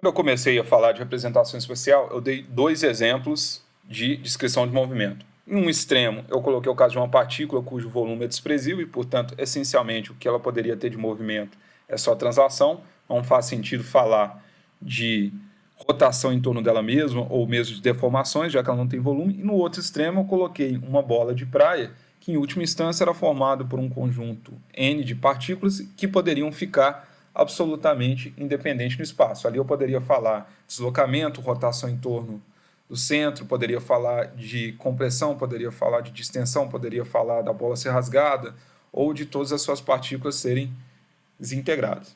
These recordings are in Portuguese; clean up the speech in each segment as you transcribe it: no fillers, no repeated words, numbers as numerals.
Quando eu comecei a falar de representação espacial, eu dei dois exemplos de descrição de movimento. Em um extremo, eu coloquei o caso de uma partícula cujo volume é desprezível e, portanto, essencialmente, o que ela poderia ter de movimento é só translação. Não faz sentido falar de rotação em torno dela mesma ou mesmo de deformações, já que ela não tem volume. E no outro extremo, eu coloquei uma bola de praia que, em última instância, era formado por um conjunto N de partículas que poderiam ficar absolutamente independente no espaço. Ali eu poderia falar deslocamento, rotação em torno do centro, poderia falar de compressão, poderia falar de distensão, poderia falar da bola ser rasgada ou de todas as suas partículas serem desintegradas.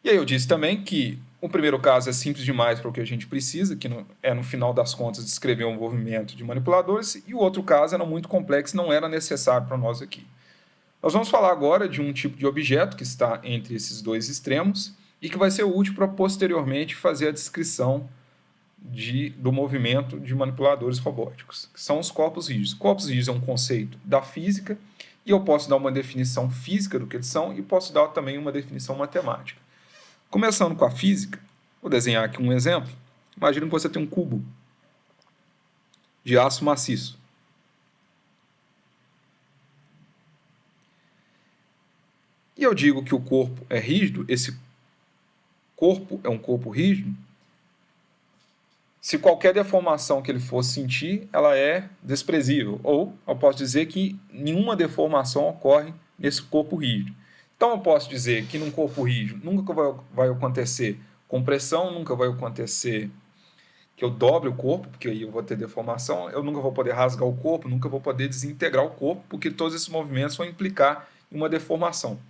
E aí eu disse também que o primeiro caso é simples demais para o que a gente precisa, que no final das contas, descrever um movimento de manipuladores, e o outro caso era muito complexo, não era necessário para nós aqui. Nós vamos falar agora de um tipo de objeto que está entre esses dois extremos e que vai ser útil para posteriormente fazer a descrição do movimento de manipuladores robóticos, que são os corpos rígidos. Corpos rígidos é um conceito da física e eu posso dar uma definição física do que eles são e posso dar também uma definição matemática. Começando com a física, vou desenhar aqui um exemplo. Imagina que você tem um cubo de aço maciço. E eu digo que o corpo é rígido, esse corpo é um corpo rígido, se qualquer deformação que ele for sentir, ela é desprezível. Ou eu posso dizer que nenhuma deformação ocorre nesse corpo rígido. Então eu posso dizer que num corpo rígido nunca vai acontecer compressão, nunca vai acontecer que eu dobre o corpo, porque aí eu vou ter deformação, eu nunca vou poder rasgar o corpo, nunca vou poder desintegrar o corpo, porque todos esses movimentos vão implicar em uma deformação.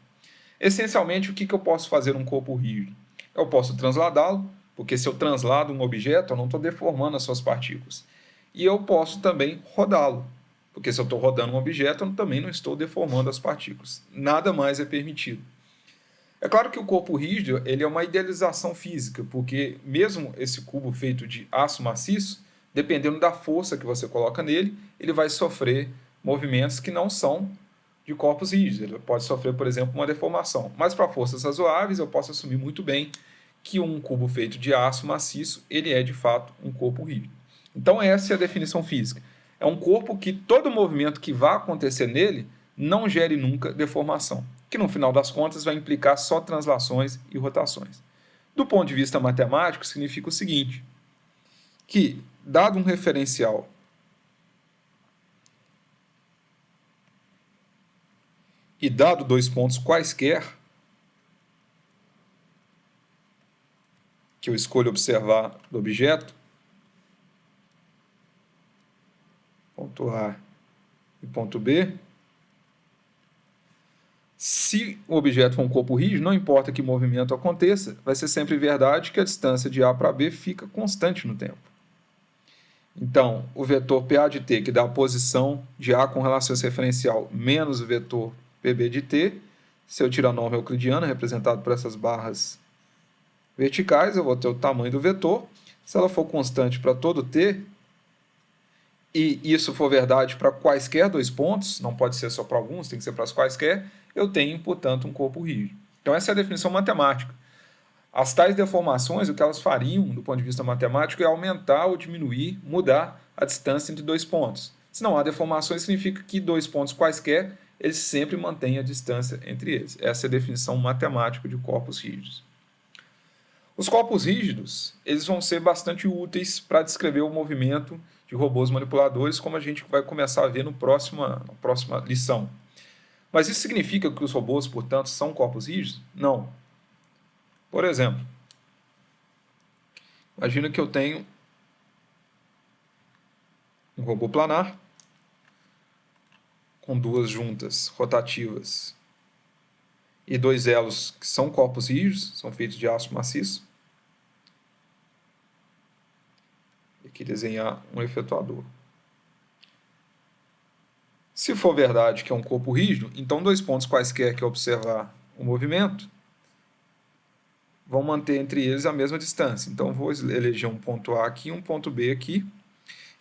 Essencialmente, o que eu posso fazer num corpo rígido? Eu posso transladá-lo, porque se eu translado um objeto, eu não estou deformando as suas partículas. E eu posso também rodá-lo, porque se eu estou rodando um objeto, eu também não estou deformando as partículas. Nada mais é permitido. É claro que o corpo rígido ele é uma idealização física, porque mesmo esse cubo feito de aço maciço, dependendo da força que você coloca nele, ele vai sofrer movimentos que não são de corpos rígidos. Ele pode sofrer, por exemplo, uma deformação. Mas para forças razoáveis, eu posso assumir muito bem que um cubo feito de aço maciço, ele é de fato um corpo rígido. Então essa é a definição física. É um corpo que todo movimento que vai acontecer nele não gere nunca deformação, que no final das contas vai implicar só translações e rotações. Do ponto de vista matemático, significa o seguinte, que dado um referencial e dado dois pontos quaisquer, que eu escolho observar do objeto, ponto A e ponto B, se o objeto for um corpo rígido, não importa que movimento aconteça, vai ser sempre verdade que a distância de A para B fica constante no tempo. Então, o vetor PA de T, que dá a posição de A com relação a esse referencial, menos o vetor PB de T, se eu tirar a norma euclidiana, representado por essas barras verticais, eu vou ter o tamanho do vetor. Se ela for constante para todo T, e isso for verdade para quaisquer dois pontos, não pode ser só para alguns, tem que ser para as quaisquer, eu tenho, portanto, um corpo rígido. Então, essa é a definição matemática. As tais deformações, o que elas fariam, do ponto de vista matemático, é aumentar ou diminuir, mudar a distância entre dois pontos. Se não há deformações, significa que dois pontos quaisquer, eles sempre mantêm a distância entre eles. Essa é a definição matemática de corpos rígidos. Os corpos rígidos, eles vão ser bastante úteis para descrever o movimento de robôs manipuladores, como a gente vai começar a ver na próxima lição. Mas isso significa que os robôs, portanto, são corpos rígidos? Não. Por exemplo, imagina que eu tenho um robô planar com duas juntas rotativas e dois elos que são corpos rígidos, são feitos de aço maciço. E aqui desenhar um efetuador. Se for verdade que é um corpo rígido, então dois pontos quaisquer que observar o movimento vão manter entre eles a mesma distância. Então, vou eleger um ponto A aqui e um ponto B aqui.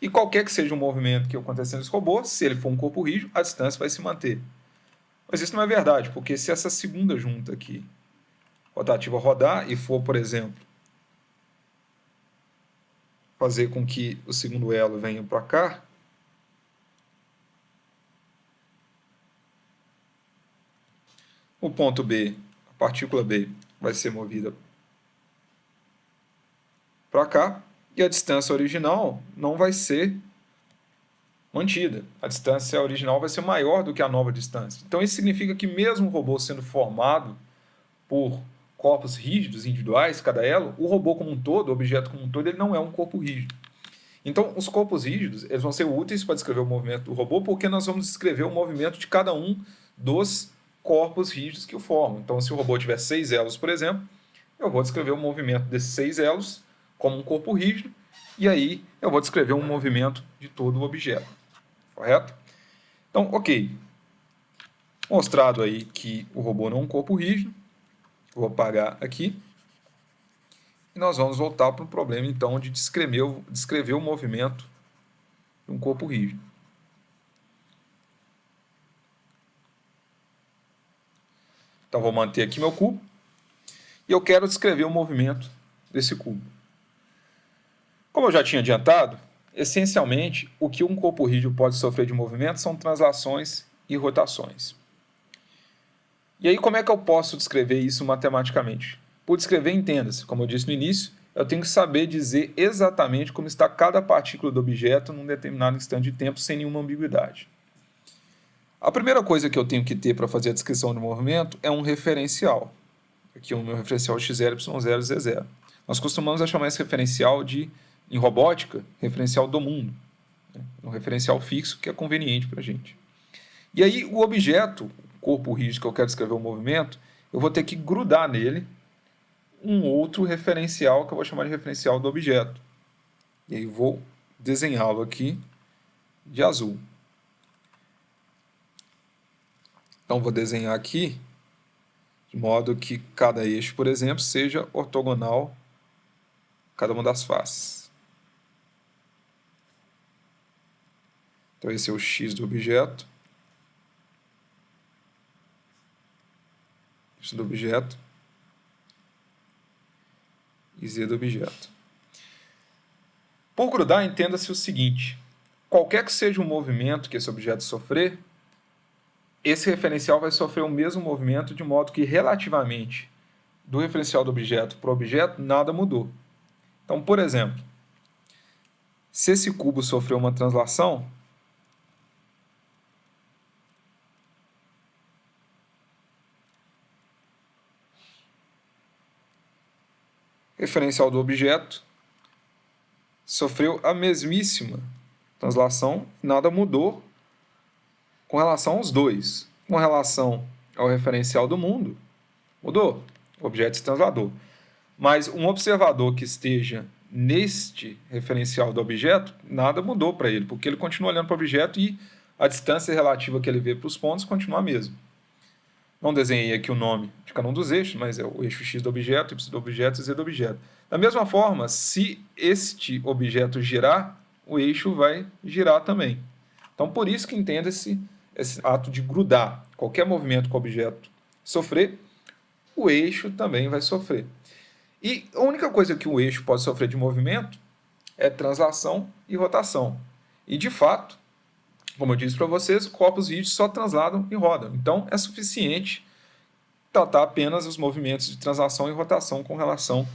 E qualquer que seja o movimento que acontecer nesse robô, se ele for um corpo rígido, a distância vai se manter. Mas isso não é verdade, porque se essa segunda junta aqui, rotativa, rodar e for, por exemplo, fazer com que o segundo elo venha para cá. O ponto B, a partícula B, vai ser movida para cá, e a distância original não vai ser mantida. A distância original vai ser maior do que a nova distância. Então, isso significa que mesmo o robô sendo formado por corpos rígidos individuais, cada elo, o robô como um todo, o objeto como um todo, ele não é um corpo rígido. Então, os corpos rígidos eles vão ser úteis para descrever o movimento do robô, porque nós vamos descrever o movimento de cada um dos corpos rígidos que o formam. Então, se o robô tiver 6 elos, por exemplo, eu vou descrever o movimento desses 6 elos como um corpo rígido, e aí eu vou descrever um movimento de todo o objeto. Correto? Então, ok. Mostrado aí que o robô não é um corpo rígido, vou apagar aqui. E nós vamos voltar para o problema, então, de descrever o movimento de um corpo rígido. Então, vou manter aqui meu cubo. E eu quero descrever o movimento desse cubo. Como eu já tinha adiantado, essencialmente, o que um corpo rígido pode sofrer de movimento são translações e rotações. E aí, como é que eu posso descrever isso matematicamente? Por descrever, entenda-se, como eu disse no início, eu tenho que saber dizer exatamente como está cada partícula do objeto num determinado instante de tempo sem nenhuma ambiguidade. A primeira coisa que eu tenho que ter para fazer a descrição do movimento é um referencial. Aqui o meu referencial x0, y0, z0. Nós costumamos chamar esse referencial de, em robótica, referencial do mundo. Um referencial fixo que é conveniente para a gente. E aí o objeto, o corpo rígido que eu quero descrever o movimento, eu vou ter que grudar nele um outro referencial que eu vou chamar de referencial do objeto. E aí eu vou desenhá-lo aqui de azul. Então vou desenhar aqui de modo que cada eixo, por exemplo, seja ortogonal a cada uma das faces. Então esse é o x do objeto. Y do objeto. E z do objeto. Por grudar, entenda-se o seguinte: qualquer que seja o movimento que esse objeto sofrer, esse referencial vai sofrer o mesmo movimento, de modo que, relativamente do referencial do objeto para o objeto, nada mudou. Então, por exemplo, se esse cubo sofreu uma translação, o referencial do objeto sofreu a mesmíssima translação, nada mudou com relação aos dois. Com relação ao referencial do mundo, mudou. O objeto se transladou. Mas um observador que esteja neste referencial do objeto, nada mudou para ele, porque ele continua olhando para o objeto e a distância relativa que ele vê para os pontos continua a mesma. Não desenhei aqui o nome de cada um dos eixos, mas é o eixo x do objeto, y do objeto e z do objeto. Da mesma forma, se este objeto girar, o eixo vai girar também. Então, por isso que entenda esse ato de grudar. Qualquer movimento que o objeto sofrer, o eixo também vai sofrer. E a única coisa que o eixo pode sofrer de movimento é translação e rotação. E, de fato, como eu disse para vocês, corpos rígidos só transladam e rodam. Então, é suficiente tratar apenas os movimentos de translação e rotação com relação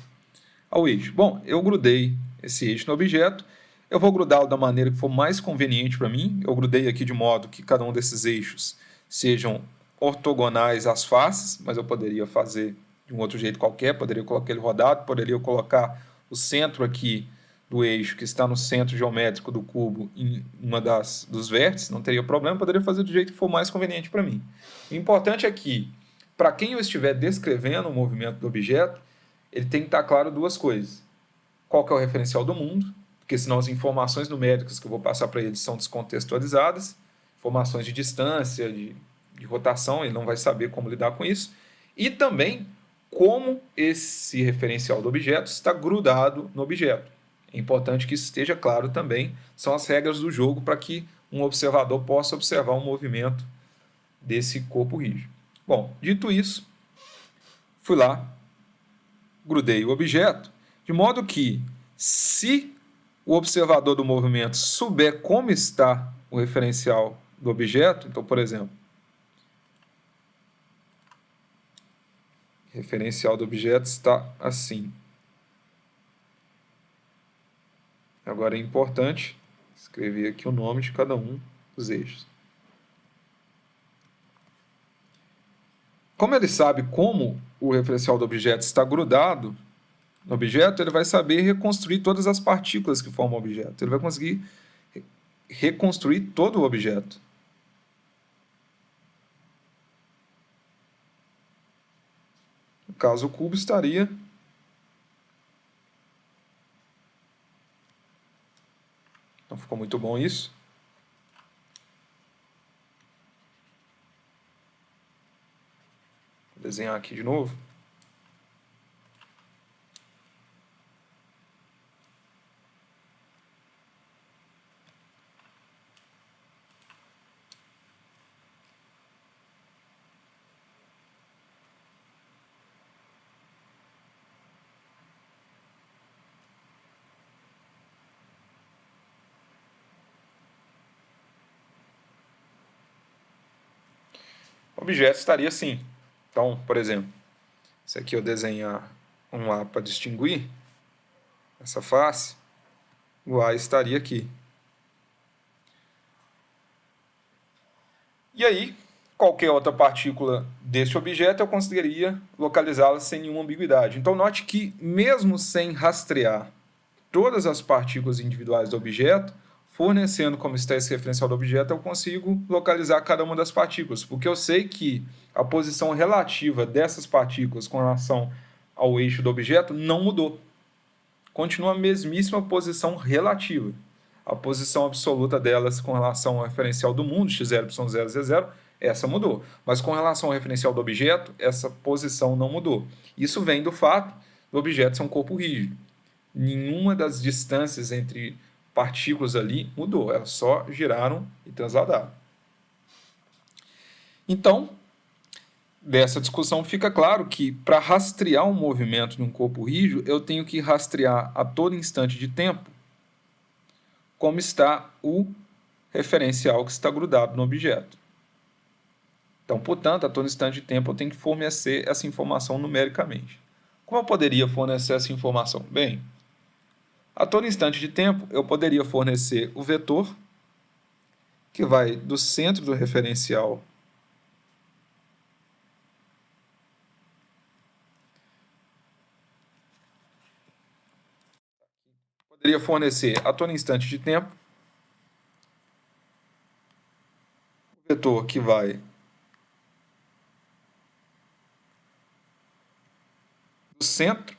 ao eixo. Bom, eu grudei esse eixo no objeto. Eu vou grudá-lo da maneira que for mais conveniente para mim. Eu grudei aqui de modo que cada um desses eixos sejam ortogonais às faces, mas eu poderia fazer de um outro jeito qualquer, poderia colocar ele rodado, poderia colocar o centro aqui do eixo, que está no centro geométrico do cubo, em uma dos vértices, não teria problema, poderia fazer do jeito que for mais conveniente para mim. O importante é que, para quem eu estiver descrevendo o movimento do objeto, ele tem que estar claro duas coisas. Qual que é o referencial do mundo, porque senão as informações numéricas que eu vou passar para ele são descontextualizadas, informações de distância, de rotação, ele não vai saber como lidar com isso, e também como esse referencial do objeto está grudado no objeto. É importante que isso esteja claro também, são as regras do jogo para que um observador possa observar o movimento desse corpo rígido. Bom, dito isso, fui lá, grudei o objeto, de modo que, se o observador do movimento souber como está o referencial do objeto, então, por exemplo, o referencial do objeto está assim. Agora é importante escrever aqui o nome de cada um dos eixos. Como ele sabe como o referencial do objeto está grudado no objeto, ele vai saber reconstruir todas as partículas que formam o objeto. Ele vai conseguir reconstruir todo o objeto. No caso, o cubo estaria não ficou muito bom isso. Vou desenhar aqui de novo. O objeto estaria assim. Então, por exemplo, se aqui eu desenhar um A para distinguir essa face, o A estaria aqui. E aí, qualquer outra partícula deste objeto, eu conseguiria localizá-la sem nenhuma ambiguidade. Então, note que, mesmo sem rastrear todas as partículas individuais do objeto, fornecendo como está esse referencial do objeto, eu consigo localizar cada uma das partículas, porque eu sei que a posição relativa dessas partículas com relação ao eixo do objeto não mudou. Continua a mesmíssima posição relativa. A posição absoluta delas com relação ao referencial do mundo, x0, y0, z0, essa mudou. Mas com relação ao referencial do objeto, essa posição não mudou. Isso vem do fato do objeto ser um corpo rígido. Nenhuma das distâncias entre partículas ali mudou, elas só giraram e transladaram. Então, dessa discussão fica claro que para rastrear um movimento de um corpo rígido, eu tenho que rastrear a todo instante de tempo como está o referencial que está grudado no objeto. Então, portanto, a todo instante de tempo eu tenho que fornecer essa informação numericamente. Como eu poderia fornecer essa informação? Bem, a todo instante de tempo, eu poderia fornecer o vetor, que vai do centro do referencial poderia fornecer a todo instante de tempo o vetor que vai do centro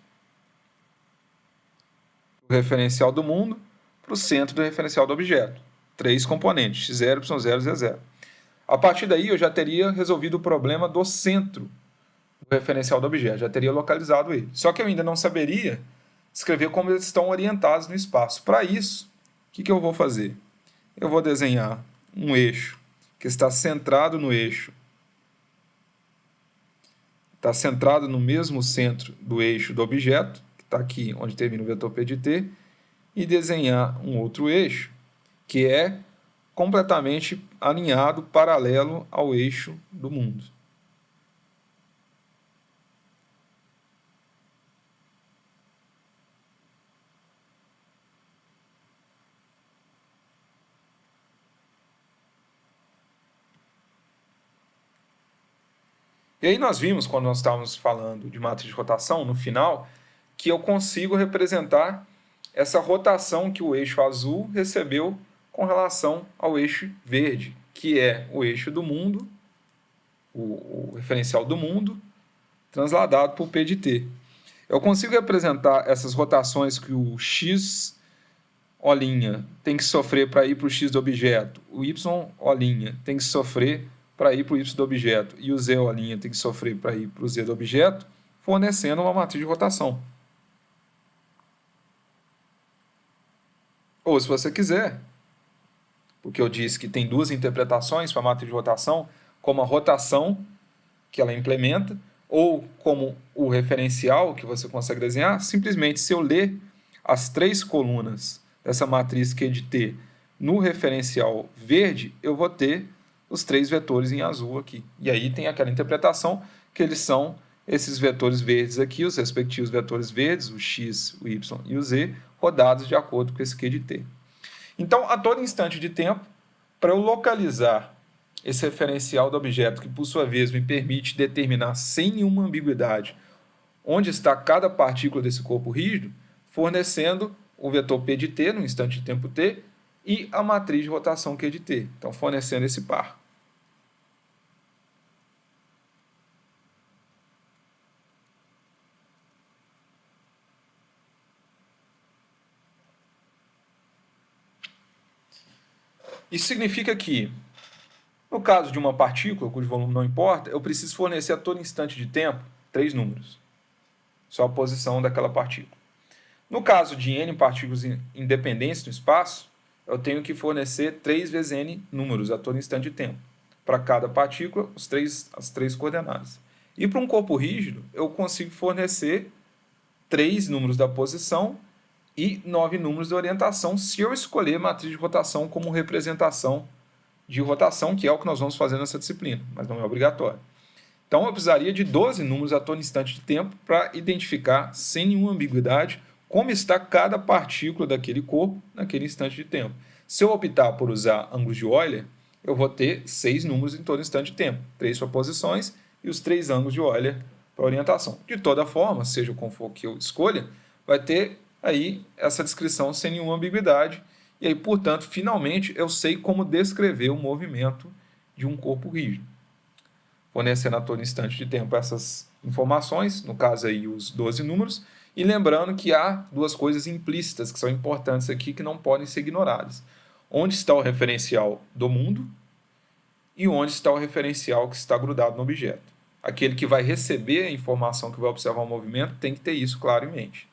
do referencial do mundo para o centro do referencial do objeto. 3 componentes, x0, y0 e z0. A partir daí, eu já teria resolvido o problema do centro do referencial do objeto, já teria localizado ele. Só que eu ainda não saberia escrever como eles estão orientados no espaço. Para isso, o que eu vou fazer? Eu vou desenhar um eixo que está centrado no eixo, está centrado no mesmo centro do eixo do objeto, que está aqui onde termina o vetor P de t, e desenhar um outro eixo que é completamente alinhado, paralelo ao eixo do mundo. E aí nós vimos, quando nós estávamos falando de matriz de rotação, no final, que eu consigo representar essa rotação que o eixo azul recebeu com relação ao eixo verde, que é o eixo do mundo, o referencial do mundo, transladado por P de t. Eu consigo representar essas rotações que o x O' tem que sofrer para ir para o x do objeto, o y O' tem que sofrer para ir para o y do objeto e o z O' tem que sofrer para ir para o z do objeto, fornecendo uma matriz de rotação. Ou, se você quiser, porque eu disse que tem duas interpretações para a matriz de rotação, como a rotação que ela implementa, ou como o referencial que você consegue desenhar, simplesmente se eu ler as 3 colunas dessa matriz Q de T no referencial verde, eu vou ter os 3 vetores em azul aqui. E aí tem aquela interpretação que eles são esses vetores verdes aqui, os respectivos vetores verdes, o x, o y e o z, rodados de acordo com esse Q de T. Então, a todo instante de tempo, para eu localizar esse referencial do objeto, que por sua vez me permite determinar sem nenhuma ambiguidade onde está cada partícula desse corpo rígido, fornecendo o vetor P de t no instante de tempo t e a matriz de rotação Q de t. Então, fornecendo esse par. Isso significa que, no caso de uma partícula, cujo volume não importa, eu preciso fornecer a todo instante de tempo 3 números. Só a posição daquela partícula. No caso de n partículas independentes no espaço, eu tenho que fornecer 3 vezes n números a todo instante de tempo. Para cada partícula, as 3 coordenadas. E para um corpo rígido, eu consigo fornecer 3 números da posição e 9 números da orientação, se eu escolher a matriz de rotação como representação de rotação, que é o que nós vamos fazer nessa disciplina, mas não é obrigatório. Então, eu precisaria de 12 números a todo instante de tempo para identificar, sem nenhuma ambiguidade, como está cada partícula daquele corpo naquele instante de tempo. Se eu optar por usar ângulos de Euler, eu vou ter 6 números em todo instante de tempo, 3 suposições e os 3 ângulos de Euler para orientação. De toda forma, seja qual for que eu escolha, vai ter aí essa descrição sem nenhuma ambiguidade, e aí, portanto, finalmente eu sei como descrever o movimento de um corpo rígido. Fornecendo a todo instante de tempo essas informações, no caso aí os 12 números, e lembrando que há 2 coisas implícitas que são importantes aqui que não podem ser ignoradas. Onde está o referencial do mundo e onde está o referencial que está grudado no objeto. Aquele que vai receber a informação que vai observar o movimento tem que ter isso claro em mente.